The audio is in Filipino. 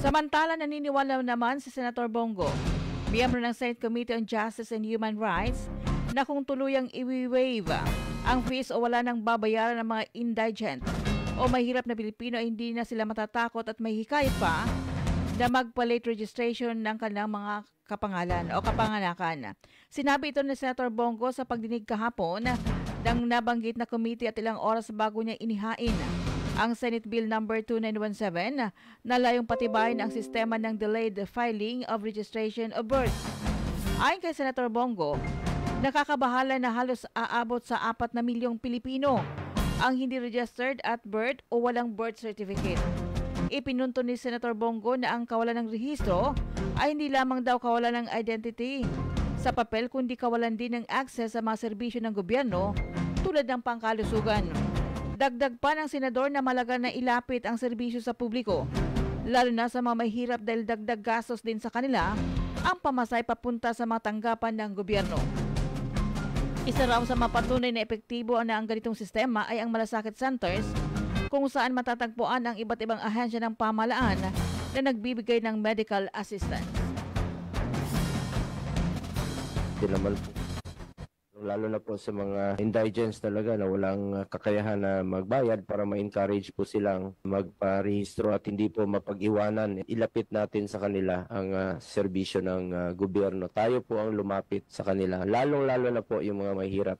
Samantala, naniniwala naman si Senator Bongo, miyembro ng Senate Committee on Justice and Human Rights, na kung tuluyang i-waive ang fees o wala nang babayaran ng mga indigent o mahirap na Pilipino ay hindi na sila matatakot at may hikayat pa na magpa-late registration ng kanilang mga kapangalan o kapanganakan. Sinabi ito ni Senator Bongo sa pagdinig kahapon ng nabanggit na committee at ilang oras bago niya inihain ang Senate Bill No. 2917 na layong patibayin ang sistema ng delayed filing of registration of birth. Ayon kay Senator Bongo, nakakabahala na halos aabot sa 4 na milyong Pilipino ang hindi registered at birth o walang birth certificate. Ipinunto ni Senator Bongo na ang kawalan ng rehistro ay hindi lamang daw kawalan ng identity sa papel kundi kawalan din ng access sa mga serbisyo ng gobyerno tulad ng pangkalusugan. Dagdag pa ng senador na malaga na ilapit ang serbisyo sa publiko, lalo na sa mga mahirap dahil dagdag gastos din sa kanila ang pamasay papunta sa mga tanggapan ng gobyerno. Isa raw sa mapatunay na epektibo na ang ganitong sistema ay ang malasakit centers kung saan matatagpuan ang iba't ibang ahensya ng pamahalaan na nagbibigay ng medical assistance. Hindi naman po, lalo na po sa mga indigents talaga na walang kakayahan na magbayad para ma-encourage po silang magparehistro at hindi po mapag-iwanan. Ilapit natin sa kanila ang serbisyo ng gobyerno. Tayo po ang lumapit sa kanila, lalong-lalo na po yung mga mahirap.